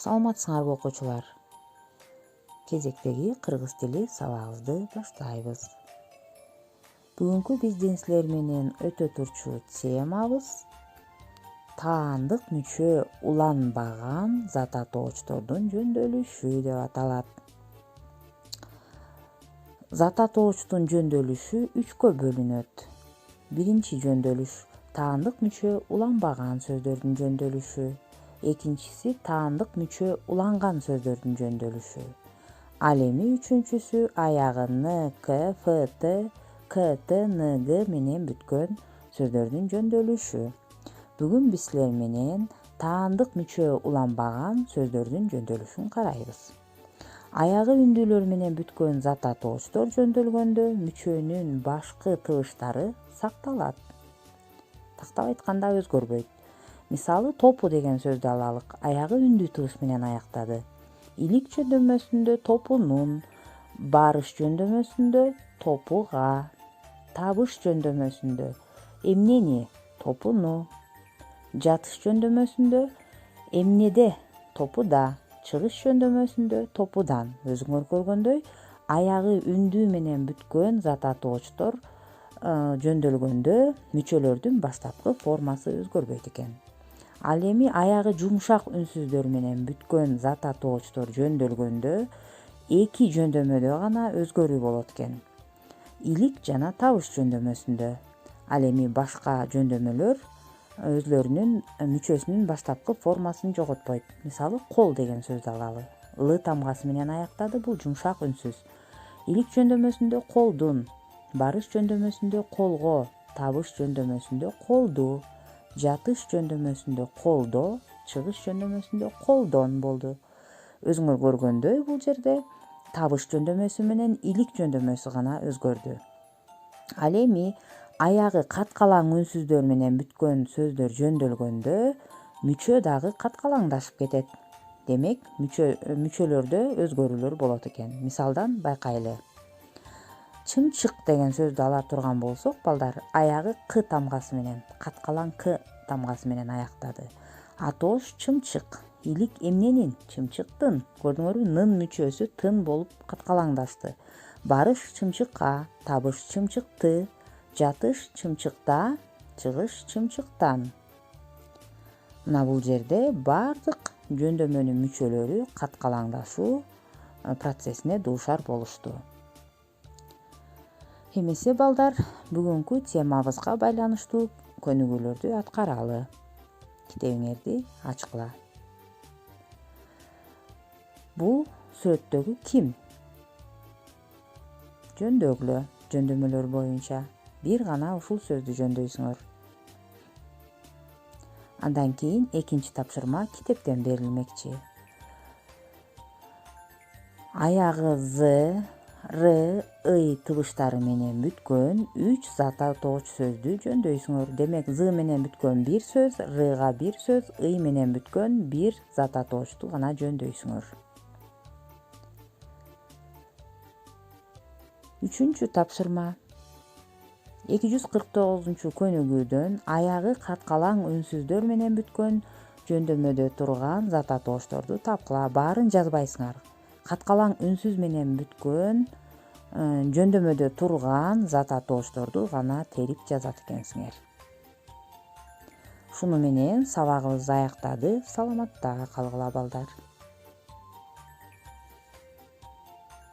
Саламатсыңарбы окуучулар? Кезектеги кыргыз тили сабагыбызды баштайбыз. Бүгүнкү биздин силер менен өтө турчу темабыз таандык мүчө уланбаган зат атоочтордун жөндөөлүшү деп аталат. Зат атоочтун жөндөөлүшү 3кө бөлүнөт. Биринчи жөндөөлүш таандык мүчө уланбаган сөздөрдүн жөндөөлүшү. Экинчиси таандык мүчө уланган сөздөрдүн жөндөөлүшү. Ал эми үчүнчүсү аягы н, к, ф, т, к, т, н, г менен бүткөн сөздөрдүн жөндөөлүшү. Бүгүн биз силер менен таандык мүчө уланбаган сөздөрдүн жөндөөлүшүн карайбыз. Аягы үндүүлөр менен бүткөн зат атоочтор жөндөөлгөндө мүчөнүн башкы тыбыштары сакталат. Тактап айтканда өзгөрбөйт. Мисалы, топу деген сөздү алалык. Аягы үндүү тыбыш менен аяктады. Илик жөндөмөсүндө топунун, барыш жөндөмөсүндө топуга, табыш жөндөмөсүндө эмнени топуну, жатыш жөндөмөсүндө эмнеде топуда, чыгыш жөндөмөсүндө топудан. Өзүңөр көргөндөй, аягы үндүү менен бүткөн зат атоочтор жөндөөлгөндө мүчөлөрдүн баштапкы формасы өзгөрбөйт экен. Ал эми аягы жумшак үнсүздөр менен бүткөн зат атоочтор жөндөөлгөндө эки жөндөмөдө гана өзгөрүү болот экен. Илик жана табыш жөндөмөсүндө. Ал эми башка жөндөмөлөр өзлөрүнүн мүчөсүнүн баштапкы формасын жоготпойт. Мисалы, кол деген сөздү алалы. Л тамгасы менен аяктады, бул жумшак үнсүз. Илик жөндөмөсүндө колдун, барыш жөндөмөсүндө колго, табыш жөндөмөсүндө колду, жатыш жөндөмөсүндө колдо, чыгыш жөндөмөсүндө колдон болду. Өзүңөр көргөндөй, бул жерде табыш жөндөмөсү менен илик жөндөмөсү гана өзгөрдү. Ал эми аягы каткалаң үнсүздөр менен бүткөн сөздөр жөндөөлгөндө мүчө дагы каткалаңдашып кетет. Демек, мүчөлөрдө өзгөрүүлөр болот экен. Мисалдан байкайлы. Чымчык деген сөздү ала турган болсок, балдар, аягы к тамгасы менен, каткалаң к тамгасы менен аяктады. Атоош чымчык. Илик эмненин? Чымчыктын. Көрдүңөрбү? Нын мүчөсү тын болуп каткалаңдашты. Барыш чымчыкка, табыш чымчыкты, жатыш чымчыкта, чыгыш чымчыктан. Мына бул жерде бардык жөндөмөнүн мүчөлөрү каткалаңдашуу процессине дуушар болушту. Эмесе, балдар, бүгүнкү темабызга байланыштуу көнүгүүлөрдү аткаралы. Китебиңерди ачкыла. Бул сүрөттөгү ким? Жөндөөгүлө жөндөмөлөр боюнча бир гана ушул сөздү жөндөйсүңөр. Андан кийин экинчи тапшырма китептен берилмекчи. Аягы з, р, ый тыбыштары менен бүткөн 3 зат атооч сөздү жөндөйсүңөр. Демек, з менен бүткөн бир сөз, рга бир сөз, ый менен бүткөн бир зат атоочту гана жөндөйсүңөр. Үчүнчү тапшырма. 249 көнүгүүдөн аягы каткалаң үнсүздөр менен бүткөн жөндөмөдө турган зат атоочторду тапкыла. Баарын жазбайсыңар. Каткалаң үнсүз менен бүткөн жөндөмөдө турган зат атоочторду гана терип жазат экенсиңер. Шуну менен сабагыбызды аяктады. Саламатта калгыла, балдар.